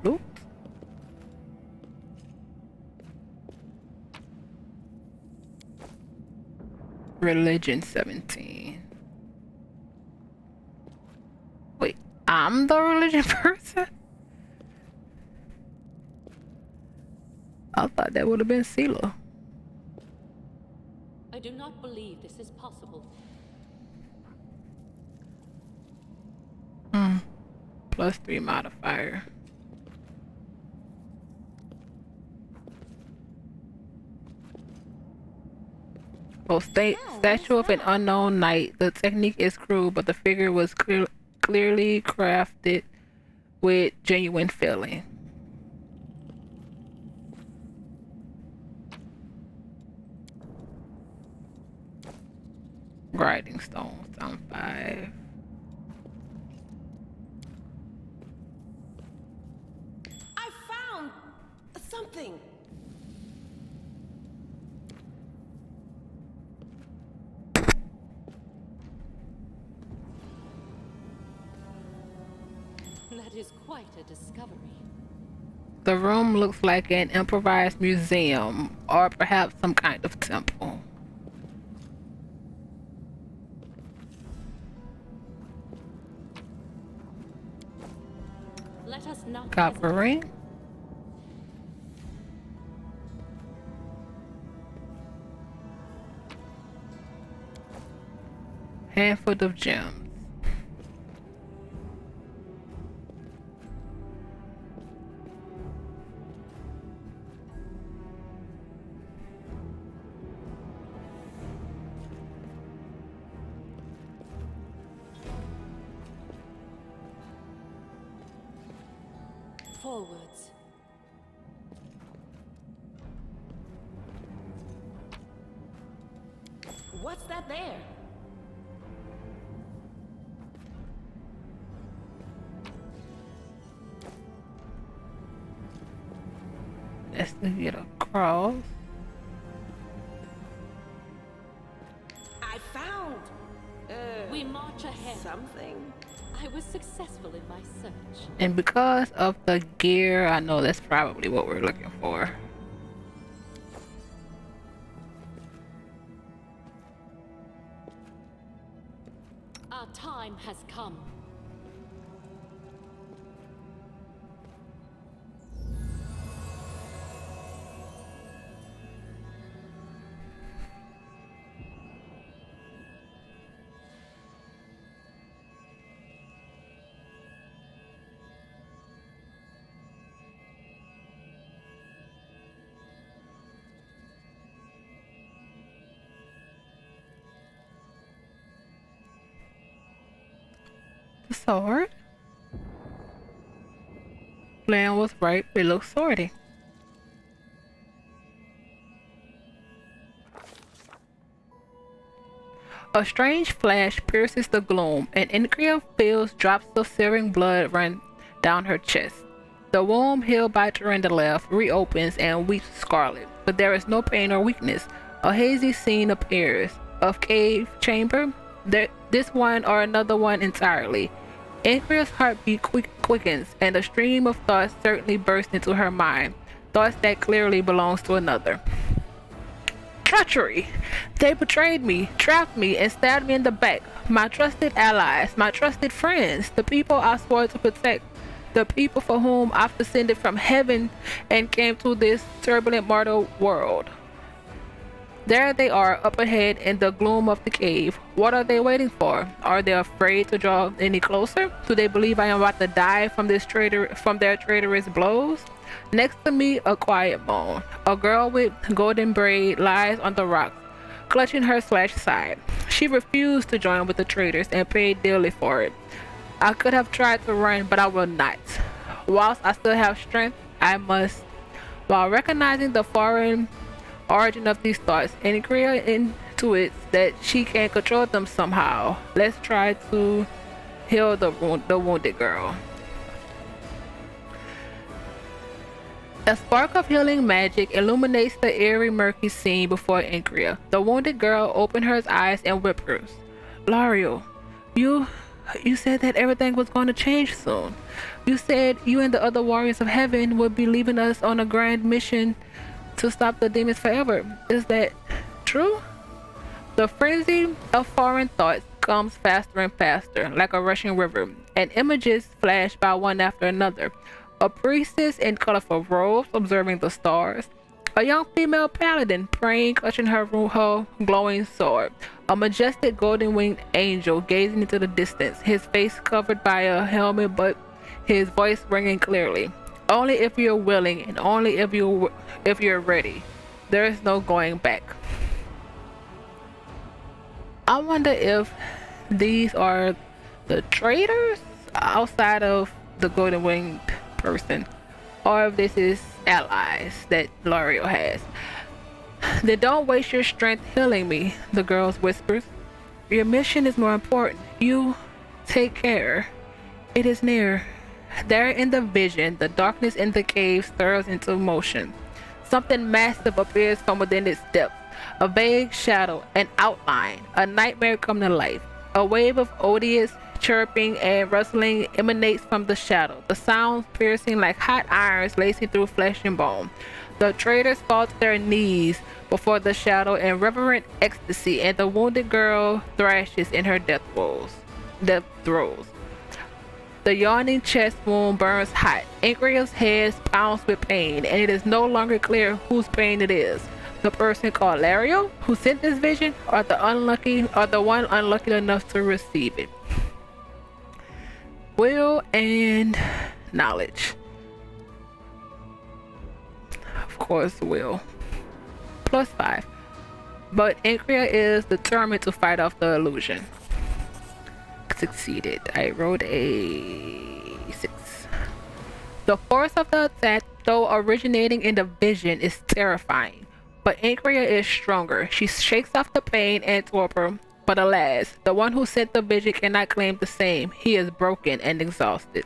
Loot. Religion 17. Wait, I'm the religion person? I thought that would have been Sela. I do not believe this is possible. +3 modifier. Oh, statue of an unknown knight. The technique is crude, but the figure was clearly crafted with genuine feeling. Grinding stones on 5. I found something. That is quite a discovery. The room looks like an improvised museum, or perhaps some kind of temple. Let us not Copper ring. Handful of gems. forwards. What's that there? Let's get across. I found We march ahead. something. I was successful in my search. And because of the gear, I know that's probably what we're looking for. Our time has come. The sword. Plan was right, it looks swordy. A strange flash pierces the gloom, and Incria feels drops of searing blood run down her chest. The womb healed by the left reopens and weeps scarlet, but there is no pain or weakness. A hazy scene appears of cave chamber, this one or another one entirely. Incria's heartbeat quickens, and a stream of thoughts certainly bursts into her mind, thoughts that clearly belongs to another. Treachery! They betrayed me, trapped me, and stabbed me in the back. My trusted allies, my trusted friends, the people I swore to protect, the people for whom I've descended from heaven and came to this turbulent mortal world. There they are, up ahead in the gloom of the cave. What are they waiting for? Are they afraid to draw any closer? Do they believe I am about to die from their traitorous blows? Next to me, a quiet moan. A girl with golden braid lies on the rock, clutching her slashed side. She refused to join with the traitors and paid dearly for it. I could have tried to run, but I will not. Whilst I still have strength, I must. While recognizing the foreign origin of these thoughts, Incria intuits that she can control them somehow. Let's try to heal the wounded girl. A spark of healing magic illuminates the eerie, murky scene before Incria. The wounded girl opens her eyes and whispers, "Lario, you You said that everything was going to change soon. You said you and the other warriors of heaven would be leaving us on a grand mission to stop the demons forever. Is that true? The frenzy of foreign thoughts comes faster and faster, like a rushing river, and images flash by one after another. A priestess in colorful robes observing the stars. A young female paladin praying, clutching her glowing sword. A majestic golden-winged angel gazing into the distance, his face covered by a helmet but his voice ringing clearly. Only if you're willing and only if you're ready. There is no going back. I wonder if these are the traitors outside of the golden winged person, or if this is allies that L'Oreal has. Then don't waste your strength healing me, the girl whispers. Your mission is more important. You take care. It is near. There in the vision, the darkness in the cave stirs into motion. Something massive appears from within its depths. A vague shadow, an outline, a nightmare come to life. A wave of odious chirping and rustling emanates from the shadow, the sounds piercing like hot irons lacing through flesh and bone. The traitors fall to their knees before the shadow in reverent ecstasy, and the wounded girl thrashes in her death throes. The yawning chest wound burns hot. Increa's head pounds with pain, and it is no longer clear whose pain it is. The person called L'Oreal who sent this vision, or the one unlucky enough to receive it. Will and knowledge. Of course, will. +5. But Incria is determined to fight off the illusion. Succeeded. I rolled a 6. The force of the attack, though originating in the vision, is terrifying. But Incria is stronger. She shakes off the pain and torpor. But alas, the one who sent the vision cannot claim the same. He is broken and exhausted.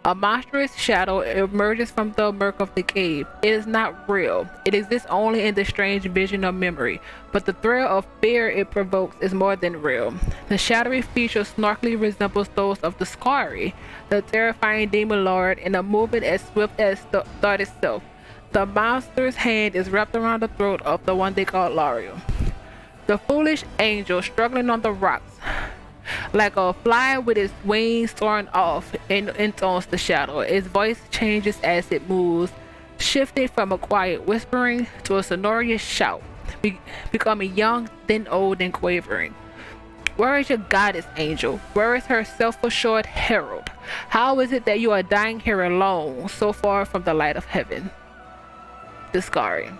A monstrous shadow emerges from the murk of the cave. It is not real. It exists only in the strange vision of memory. But the thrill of fear it provokes is more than real. The shadowy feature snarkily resembles those of the Scary, the terrifying demon lord, in a movement as swift as thought itself. The monster's hand is wrapped around the throat of the one they call L'Oreal. The foolish angel, struggling on the rocks, like a fly with its wings torn off, intones the shadow. Its voice changes as it moves, shifting from a quiet whispering to a sonorous shout, becoming young, then old and quavering. Where is your goddess, angel? Where is her self-assured herald? How is it that you are dying here alone, so far from the light of heaven? Discarding.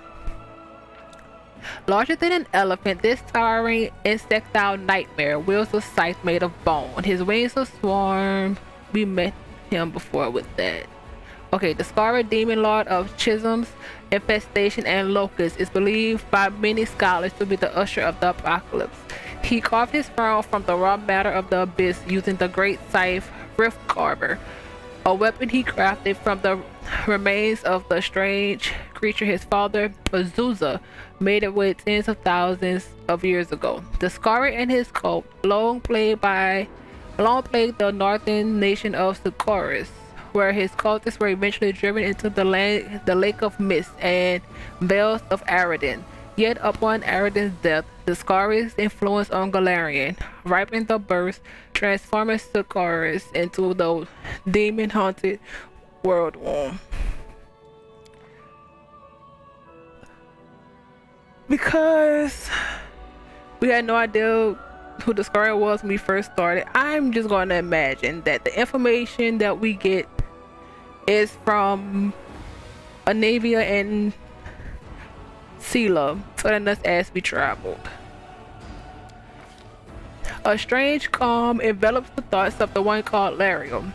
Larger than an elephant, this towering insectile nightmare wields a scythe made of bone. His wings are swarm. We met him before with that. Okay, the Scarlet Demon Lord of Chisms, Infestation, and Locusts is believed by many scholars to be the usher of the apocalypse. He carved his throne from the raw matter of the abyss using the great scythe Rift Carver, a weapon he crafted from the remains of the strange creature his father, Azusa, made it with tens of thousands of years ago. The Scary and his cult long plagued the northern nation of Sucorus, where his cultists were eventually driven into the lake of mist and veils of Aridin. Yet upon Aridin's death, the Scari's influence on Galarian ripened the birth, transforming Sucorus into the demon-haunted world womb. Because we had no idea who the Scary was when we first started, I'm just going to imagine that the information that we get is from Anavia and Sela, telling us as we traveled. A strange calm envelops the thoughts of the one called L'Oreal.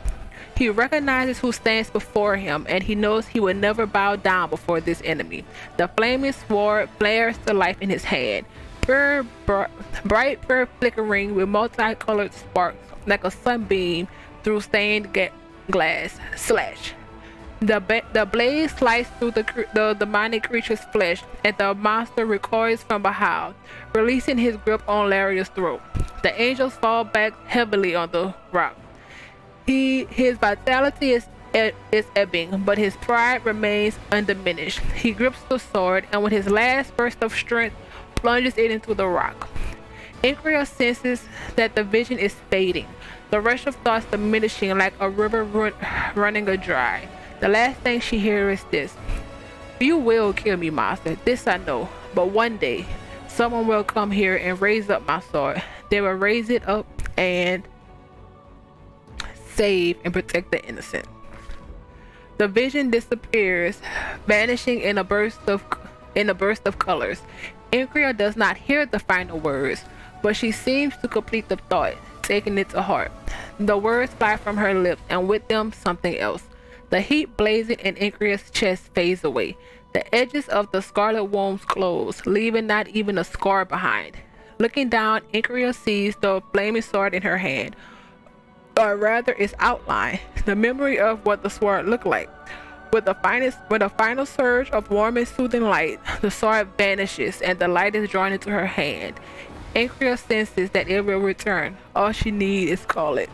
He recognizes who stands before him, and he knows he will never bow down before this enemy. The flaming sword flares to life in his hand, bright pure flickering with multicolored sparks like a sunbeam through stained glass. Slash. The blade sliced through the demonic creature's flesh, and the monster recoils from behind, releasing his grip on Laria's throat. The angels fall back heavily on the rock. His vitality is ebbing, but his pride remains undiminished. He grips the sword, and with his last burst of strength, plunges it into the rock. Incria senses that the vision is fading, the rush of thoughts diminishing like a river running dry. The last thing she hears is this: "You will kill me, monster. This I know. But one day, someone will come here and raise up my sword. They will raise it up and save and protect the innocent." The vision disappears, vanishing in a burst of colors. Incria does not hear the final words, but she seems to complete the thought, taking it to heart. The words fly from her lips, and with them something else. The heat blazing in Incria's chest fades away. The edges of the scarlet wounds close, leaving not even a scar behind. Looking down, Incria sees the flaming sword in her hand, or rather its outline, the memory of what the sword looked like. With a final surge of warm and soothing light, the sword vanishes and the light is drawn into her hand. Incria senses that it will return. All she need do is call it.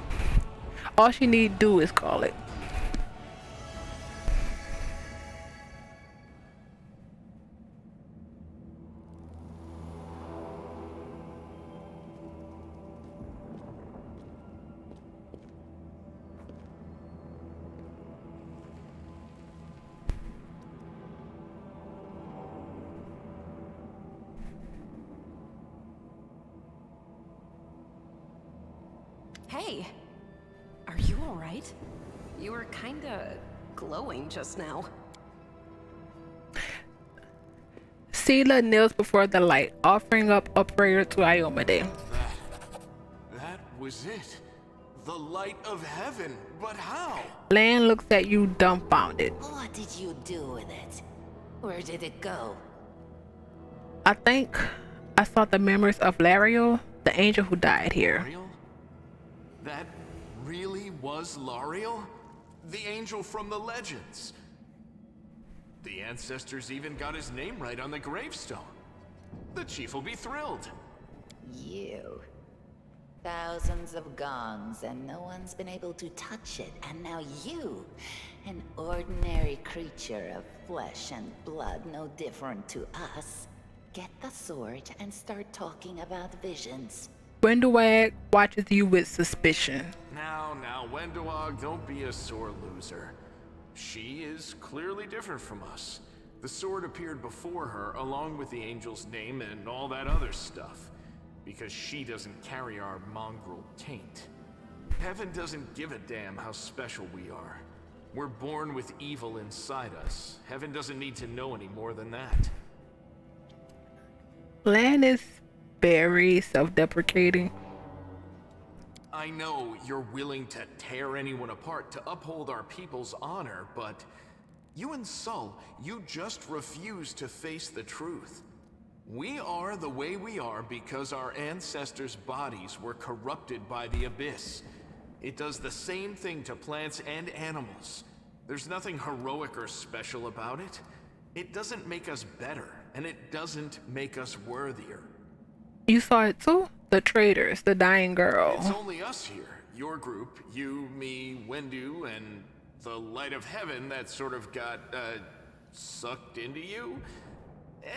Hey, are you all right? You were kinda glowing just now. Sela kneels before the light, offering up a prayer to Iomade. That was it. The light of heaven. But how? Lan looks at you dumbfounded. What did you do with it? Where did it go? I think I saw the memories of Lariel, the angel who died here. Lariel? That really was Lariel? The angel from the legends. The ancestors even got his name right on the gravestone. The chief will be thrilled. You. Thousands of gongs and no one's been able to touch it. And now you, an ordinary creature of flesh and blood, no different to us, get the sword and start talking about visions. Wendewag watches you with suspicion. Now, Wendoag, don't be a sore loser. She is clearly different from us. The sword appeared before her, along with the angel's name and all that other stuff. Because she doesn't carry our mongrel taint. Heaven doesn't give a damn how special we are. We're born with evil inside us. Heaven doesn't need to know any more than that. Lan is very self-deprecating. I know you're willing to tear anyone apart to uphold our people's honor, but you and Sol, you just refuse to face the truth. We are the way we are because our ancestors' bodies were corrupted by the Abyss. It does the same thing to plants and animals. There's nothing heroic or special about it. It doesn't make us better, and it doesn't make us worthier. You saw it too? The traitors, the dying girl. It's only us here. Your group, you, me, Wendu, and the light of heaven that sort of got, sucked into you.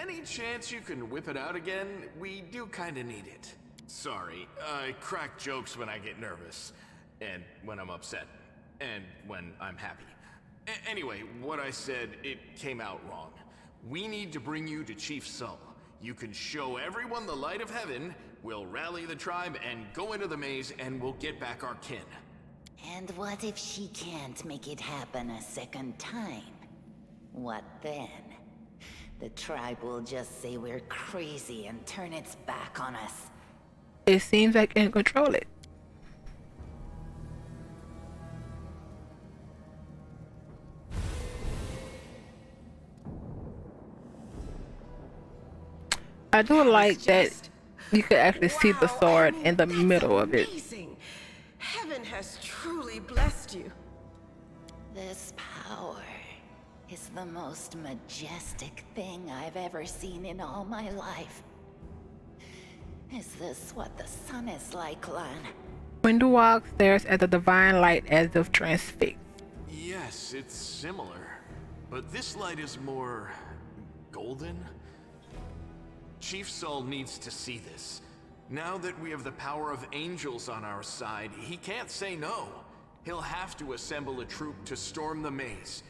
Any chance you can whip it out again? We do kinda need it. Sorry, I crack jokes when I get nervous. And when I'm upset. And when I'm happy. Anyway, what I said, it came out wrong. We need to bring you to Chief Sol. You can show everyone the light of heaven, we'll rally the tribe and go into the maze, and we'll get back our kin. And what if she can't make it happen a second time? What then? The tribe will just say we're crazy and turn its back on us. It seems I can't control it. I do like that you could actually see the sword in the middle of it. Amazing. Heaven has truly blessed you. The This power is the most majestic thing I've ever seen in all my life. Is this what the sun is like, Lan? Windowwalk stares at the divine light as if transfixed. Yes, it's similar. But this light is more golden. Chief Saul needs to see this. Now that we have the power of angels on our side, he can't say no. He'll have to assemble a troop to storm the maze.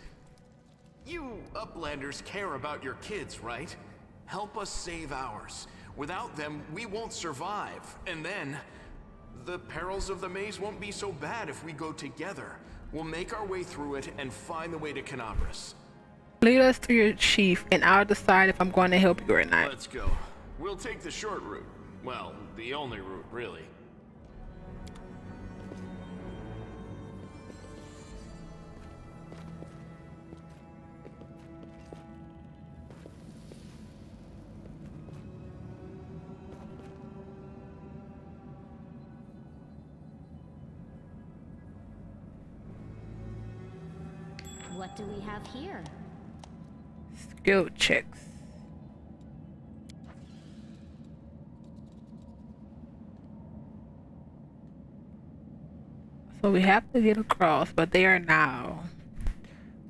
You Uplanders care about your kids, right? Help us save ours. Without them, we won't survive. And then, the perils of the maze won't be so bad if we go together. We'll make our way through it and find the way to Canabras. Lead us to your chief, and I'll decide if I'm going to help you or not. Let's go. We'll take the short route. Well, the only route, really. What do we have here? Skill checks. So we have to get across, but they are now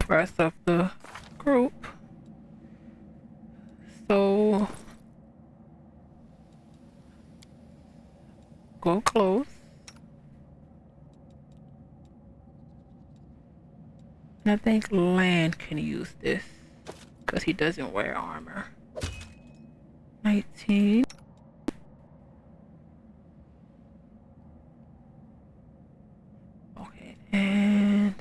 rest of the group. So go close. And I think Lan can use this because he doesn't wear armor. 19. Okay, and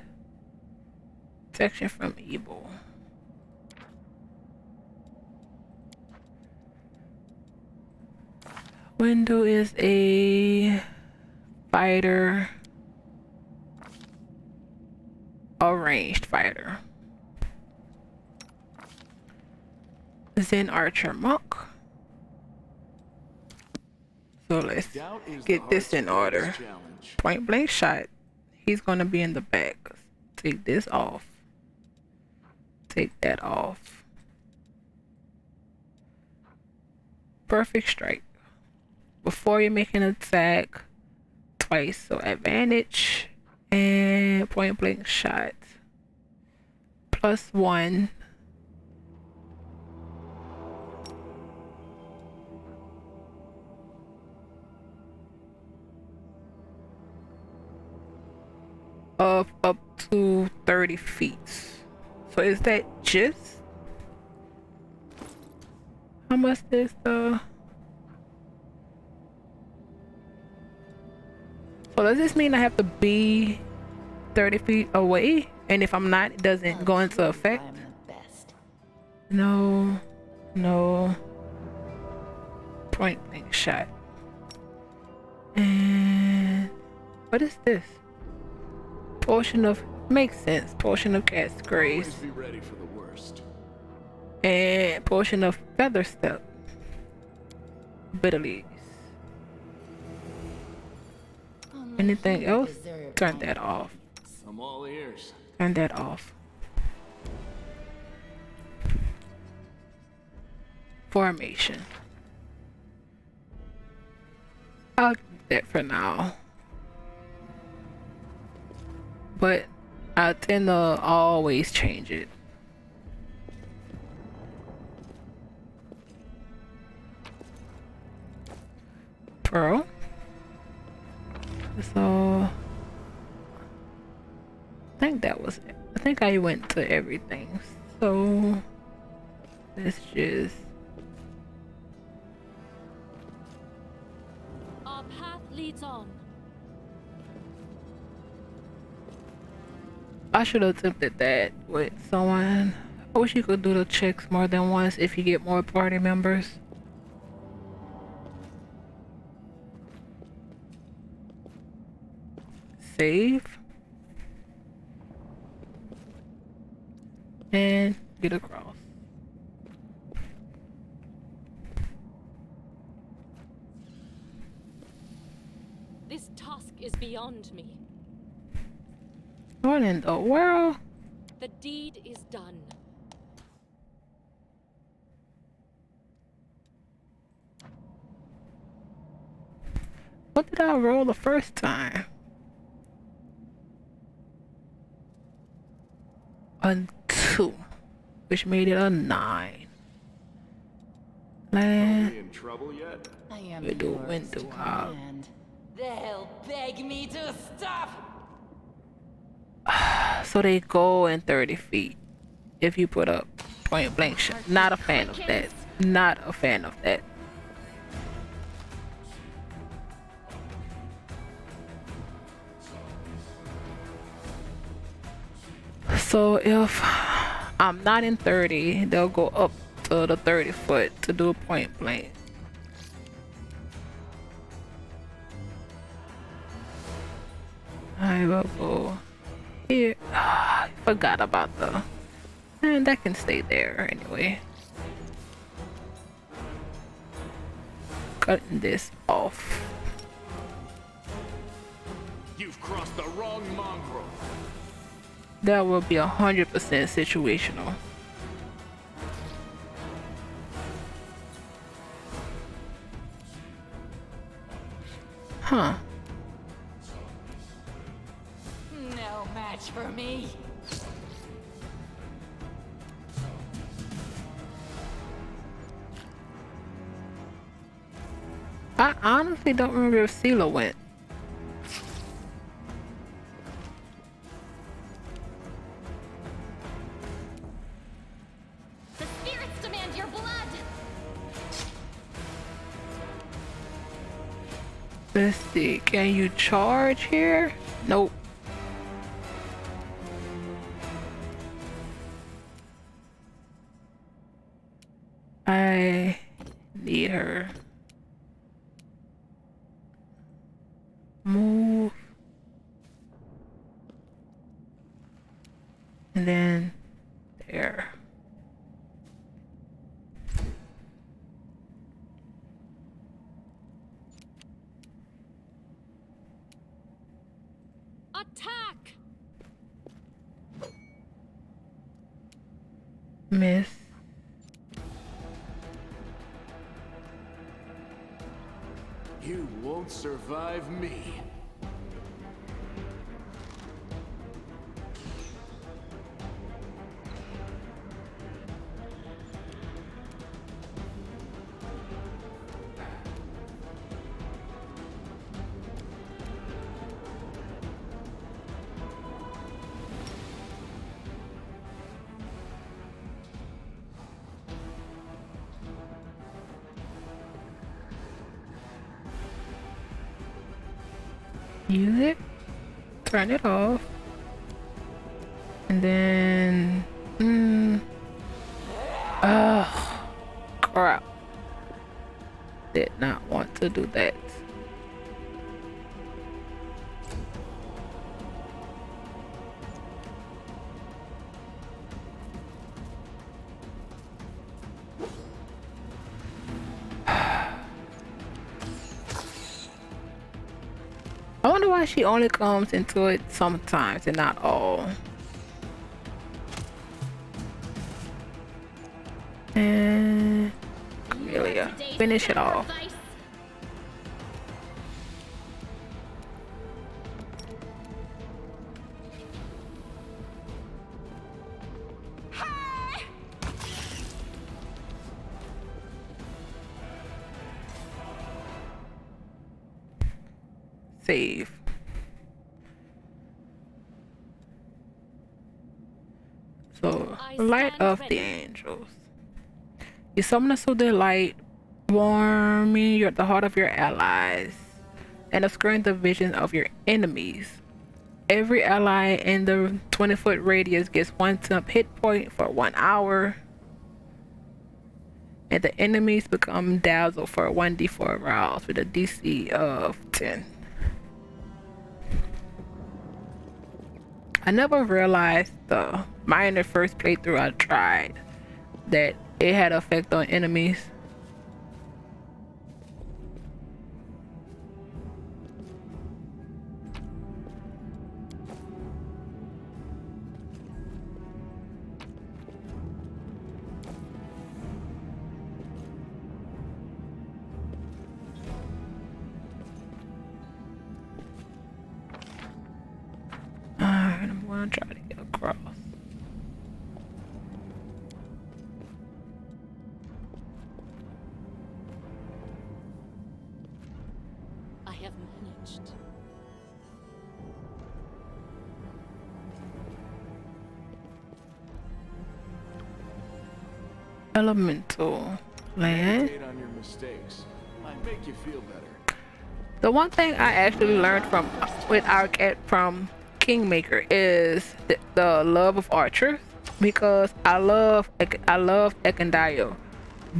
protection from evil. Window is a fighter. A ranged fighter. Zen archer monk. So let's get this in order. Point blank shot. He's gonna be in the back. Take this off. Take that off. Perfect strike. Before you make an attack, twice. So advantage. And point blank shot. +1. Of up to 30 feet. So is that just? How much is the? So does this mean I have to be 30 feet away? And if I'm not, it doesn't go into effect? I'm the best. No. No. Point blank shot. And what is this? Portion of makes sense. Portion of cat's grace. Always be ready for the worst. And portion of feather step. Bitterleaves. Anything else? Turn that off. I'm all ears. Turn that off. Formation. I'll keep that for now. But I tend to always change it. Pearl. So I think that was it. I think I went to everything. So let's just Our path leads on. I should have attempted that with someone. I wish you could do the checks more than once if you get more party members. Save. And get across. This task is beyond me. What in the world? The deed is done. What did I roll the first time? A 2, which made it a 9. Land. In trouble yet? I am We do yours window to out. command. They'll beg me to stop. So they go in 30 feet if you put up point blank shot. Not a fan of that. Not a fan of that. So if I'm not in 30, they'll go up to the 30 foot to do point blank. I will go here. I forgot about the... And that can stay there anyway. Cutting this off. You've crossed the wrong mongrel. That will be 100% situational. Huh. No match for me. I honestly don't remember if Sela went. The spirits demand your blood! Let's see, can you charge here? Nope. I need her. Move. And then there. Attack! Miss. You won't survive me. Use it. Turn it off. And then... crap. Did not want to do that. I wonder why she only comes into it sometimes and not all. And Amelia, finish it off. Save. So, light of the angels. You summon a soul of light, warming the heart of your allies, and obscuring the vision of your enemies. Every ally in the 20-foot radius gets 1 temp hit point for 1 hour. And the enemies become dazzled for 1d4 rounds with a DC of 10. I never realized the minor first playthrough I tried that it had effect on enemies. have managed. Elemental land. Meditate on your mistakes. Might make you feel better. The one thing I actually learned from with our cat from Kingmaker is the love of archers, because I love Ekendayo,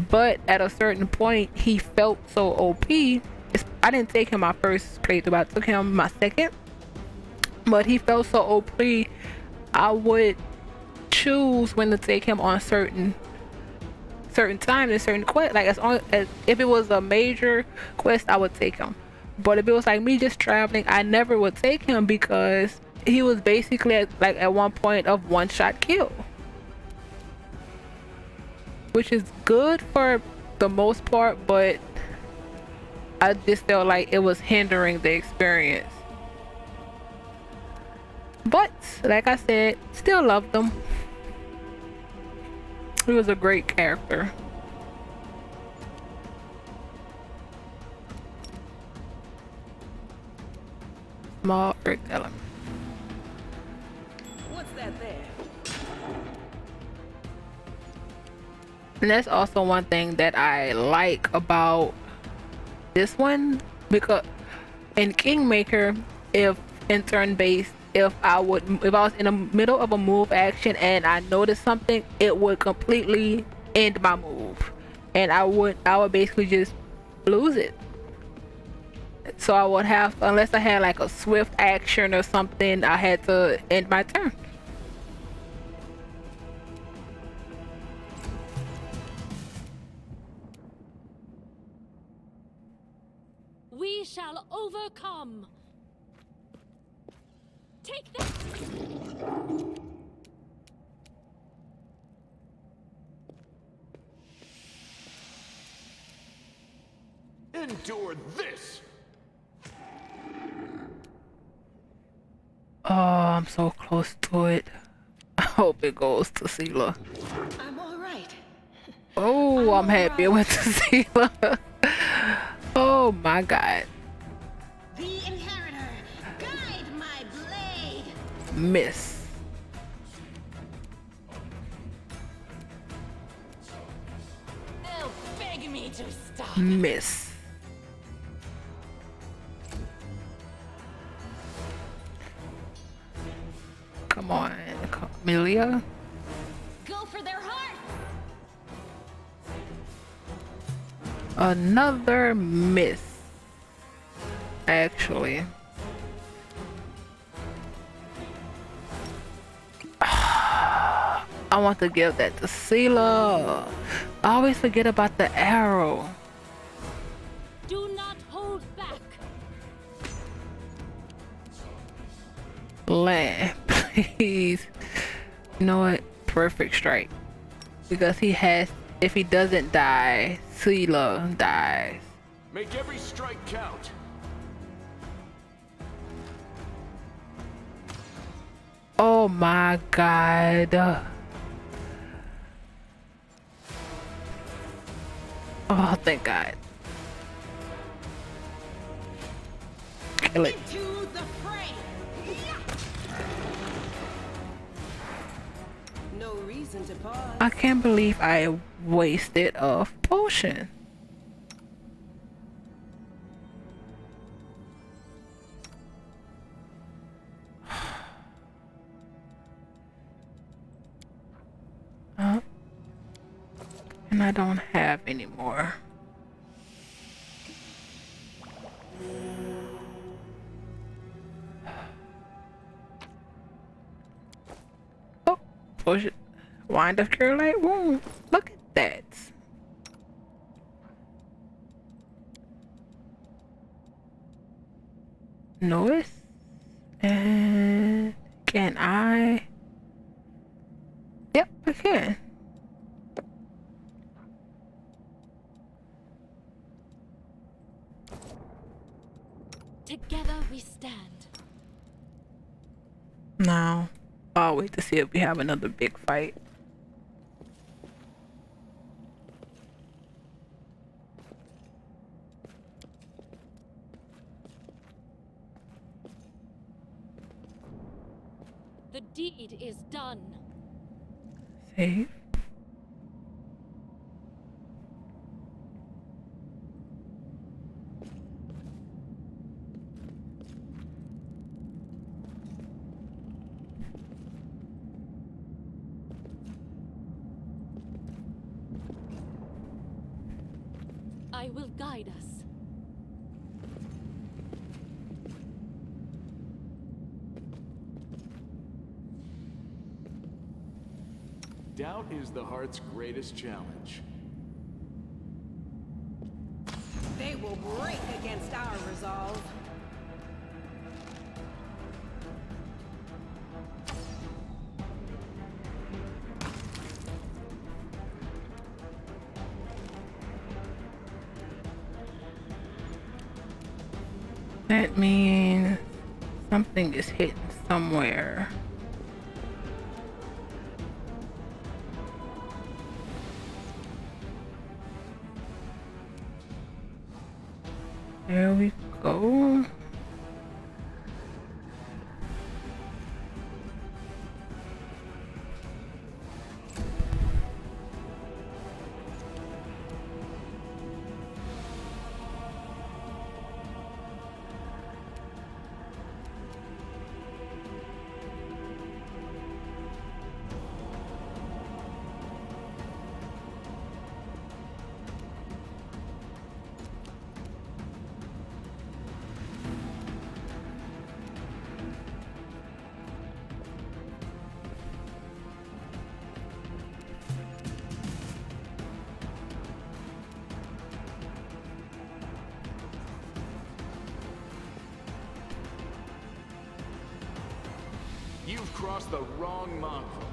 but at a certain point he felt so OP. I didn't take him my first playthrough, I took him my second, but he felt so OP. I would choose when to take him on certain times and certain quests. Like as if it was a major quest, I would take him. But if it was like me just traveling, I never would take him because he was basically at one point of one-shot kill, which is good for the most part, but I just felt like it was hindering the experience. But like I said, still loved him. He was a great character. Small earth element. What's that there? And that's also one thing that I like about this one, because in Kingmaker, if in turn-based, if I was in the middle of a move action and I noticed something, it would completely end my move, and I would basically just lose it. So I would have, unless I had like a swift action or something, I had to end my turn. We shall overcome. Take that. Endure this. Oh, I'm so close to it. I hope it goes to Seela. I'm all right. Oh, I'm happy it went to Seela. Oh my god. The inheritor, guide my blade. Miss. They'll beg me to stop. Miss. Come on, Camellia. Go for their heart. Another miss. Actually. I want to give that to Seela. I always forget about the arrow. Do not hold back. Land, please. You know what? Perfect strike. Because he has, if he doesn't die, Seela dies. Make every strike count. Oh my god. Oh, thank God. Kill it. Into the fray. No reason to pause. I can't believe I wasted a potion. And I don't have any more. Oh, push it. Wind up cure light wound. Look at that. Noise. And can I? Yep, I can. Together we stand. Now, I'll wait to see if we have another big fight. deed is done. Save. I will guide us. Doubt is the heart's greatest challenge. They will break against our resolve. That means something is hidden somewhere. There we go. You've crossed the wrong mongrel.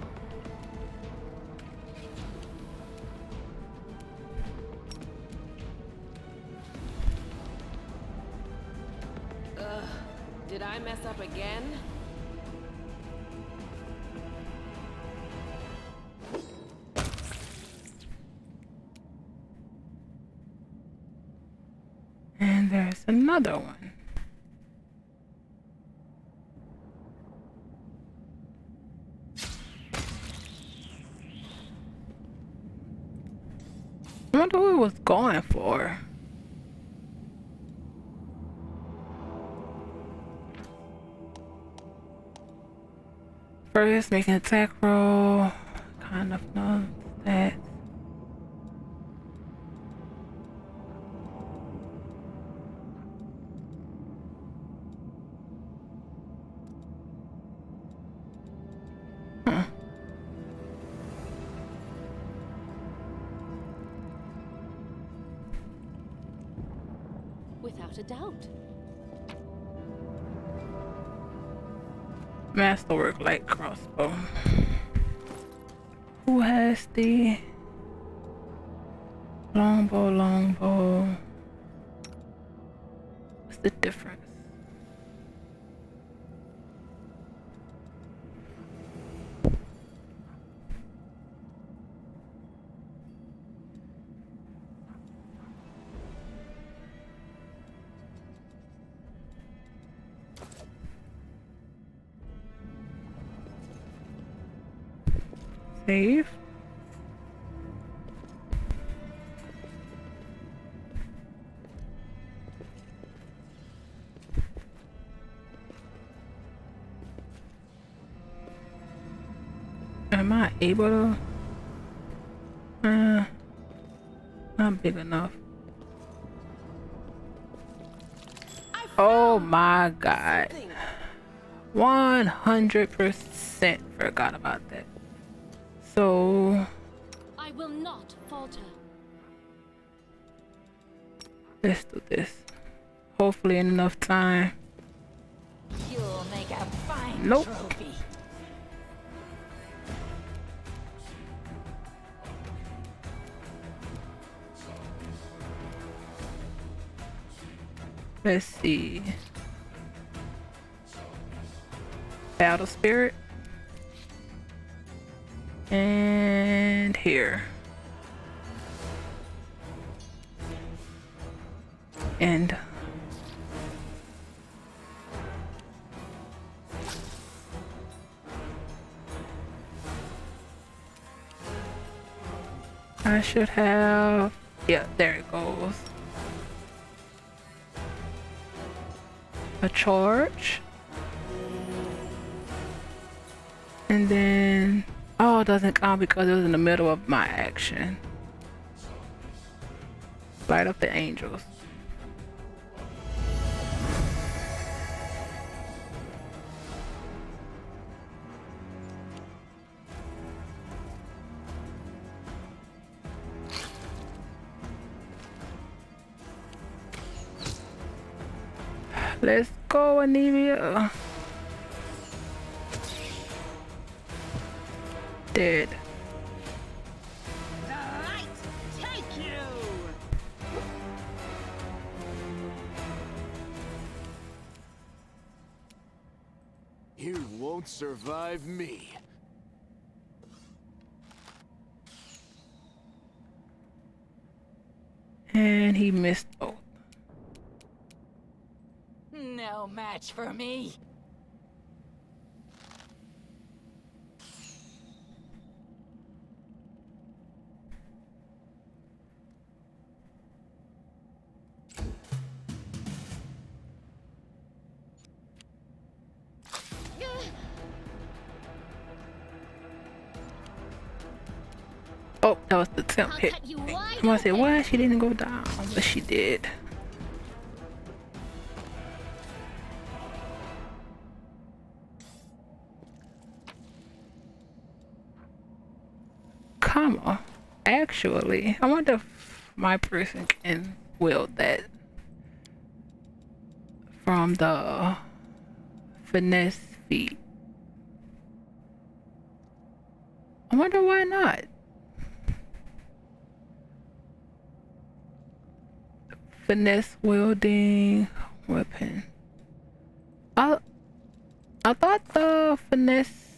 Did I mess up again? And there's another one. I wonder who it was going for. First, make an attack roll. Kind of know that. Without a doubt. Masterwork light crossbow. Who has the longbow? What's the difference? Save. Am I able to? Not big enough. Oh my god. 100% forgot about that. So I will not falter. let's do this. Hopefully in enough time. You'll make a fine Nope. trophy. Let's see. Battle spirit. And here. And I should have, yeah, there it goes. A charge. And then, oh, it doesn't count because it was in the middle of my action. Light up the angels. Let's go, Anivia. Dead. The light take you! You won't survive me. And he missed both. No match for me. Oh, that was the temp I'll hit. cut you wide I'm gonna say, open. why she didn't go down, but she did. Comma. Actually, I wonder if my person can wield that from the finesse feat. I wonder why not. Finesse wielding weapon. I thought the finesse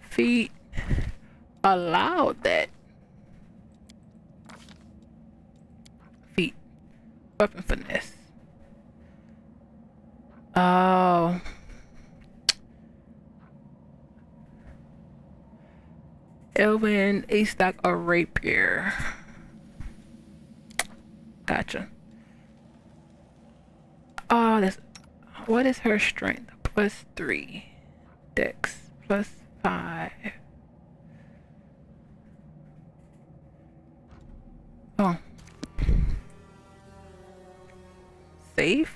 feat allowed that. Feat. Weapon finesse. Oh. Elvin, a stack of rapier. Gotcha. Oh, that's, what is her strength? +3. Dex +5. Oh. Safe?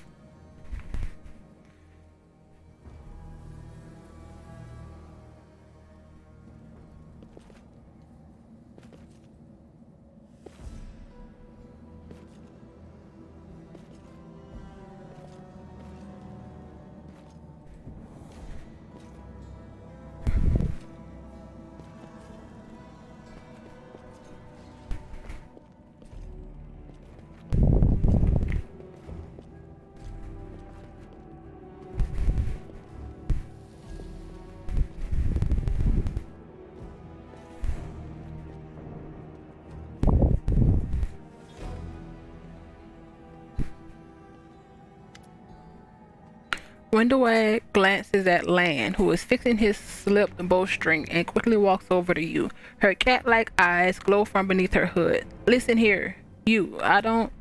Windowag glances at Lan, who is fixing his slipped bowstring, and quickly walks over to you. Her cat-like eyes glow from beneath her hood. Listen here, you. I don't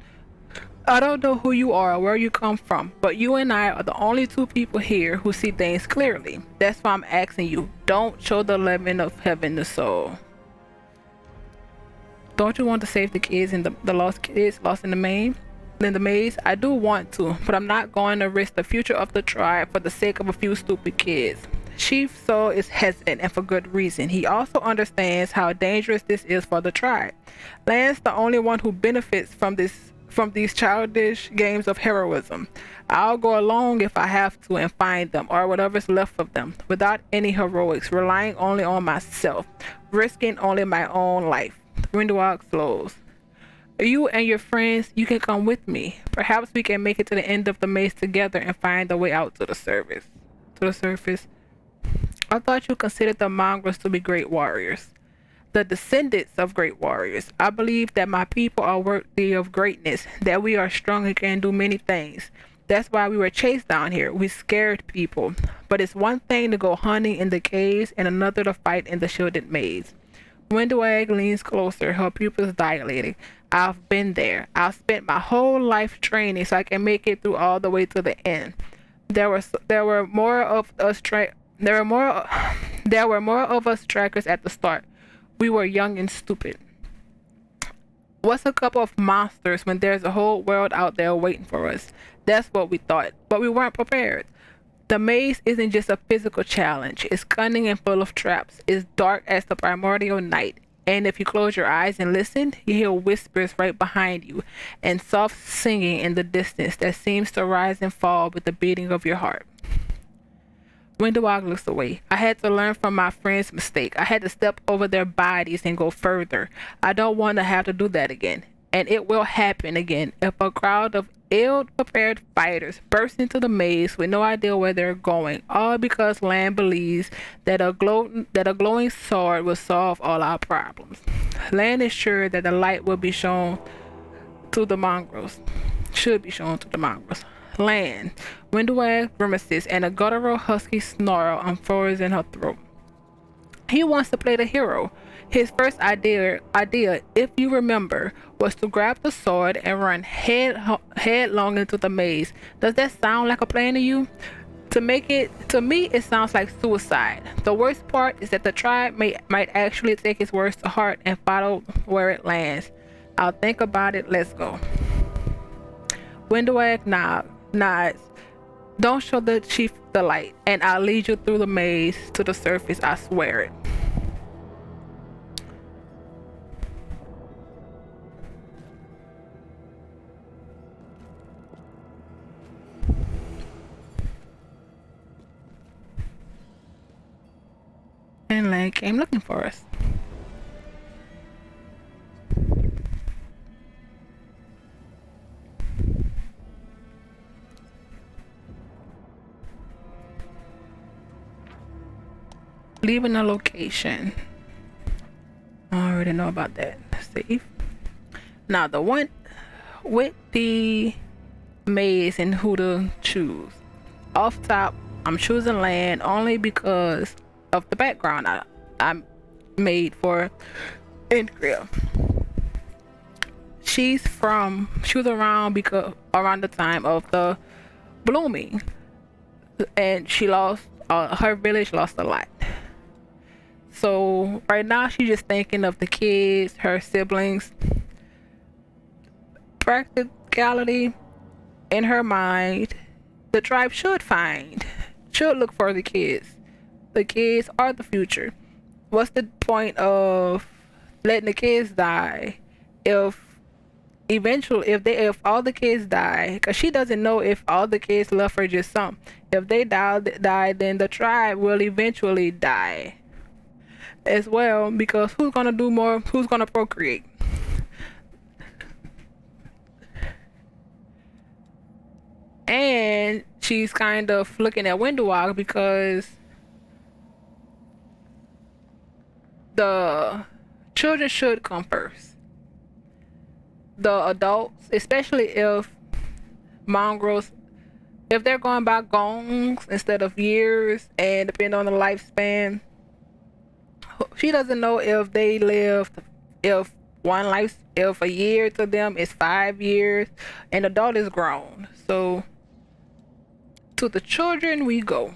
know who you are or where you come from, but you and I are the only two people here who see things clearly. That's why I'm asking you. Don't show the lemon of heaven the soul. Don't you want to save the kids and the lost kids lost in the maze? I do want to, but I'm not going to risk the future of the tribe for the sake of a few stupid kids. Chief Soul is hesitant, and for good reason. He also understands how dangerous this is for the tribe. Lan's the only one who benefits from these childish games of heroism. I'll go along if I have to and find them, or whatever's left of them, without any heroics, relying only on myself, risking only my own life. Windowag slows. You and your friends, you can come with me. Perhaps we can make it to the end of the maze together and find a way out to the surface. I thought you considered the mongrels to be great warriors. The descendants of great warriors. I believe that my people are worthy of greatness, that we are strong and can do many things. That's why we were chased down here. We scared people. But it's one thing to go hunting in the caves and another to fight in the shielded maze. Windwag leans closer, her pupils dilating. I've been there. I've spent my whole life training so I can make it through all the way to the end. There were more of us there were more of us trackers at the start. We were young and stupid. What's a couple of monsters when there's a whole world out there waiting for us? That's what we thought, but we weren't prepared. The maze isn't just a physical challenge. It's cunning and full of traps. It's dark as the primordial night. And if you close your eyes and listen, you hear whispers right behind you and soft singing in the distance that seems to rise and fall with the beating of your heart. Windowog looks away. I had to learn from my friend's mistake. I had to step over their bodies and go further. I don't want to have to do that again. And it will happen again if a crowd of ill-prepared fighters burst into the maze with no idea where they're going, all because Lan believes that a glowing sword will solve all our problems. Lan is sure that the light will be shown to the mongrels. Should be shown to the mongrels. Lan. Windowag grimaces and a guttural husky snarl unfurls in her throat. He wants to play the hero. His first idea, if you remember, was to grab the sword and run headlong into the maze. Does that sound like a plan to you? To me, it sounds like suicide. The worst part is that the tribe might actually take his words to heart and follow where it lands. I'll think about it. Let's go. Windowag nods. Don't show the chief the light, and I'll lead you through the maze to the surface. I swear it. And Lan came looking for us. Leaving a location. I already know about that. Save. Now the one with the maze and who to choose. Off top, I'm choosing Lan only because of the background I made for Incria. She was around around the time of the blooming, and she lost her village lost a lot. So right now she's just thinking of the kids, her siblings. Practicality in her mind, the tribe should look for the kids. The kids are the future. What's the point of letting the kids die if all the kids die? Because she doesn't know if all the kids love her just some. If they die, then the tribe will eventually die as well, because who's gonna do more? Who's gonna procreate? And she's kind of looking at Windowog because the children should come first. The adults, especially if mongrels, if they're going by gongs instead of years, and depending on the lifespan, she doesn't know if they lived, if a year to them is 5 years, an adult is grown. So to the children we go.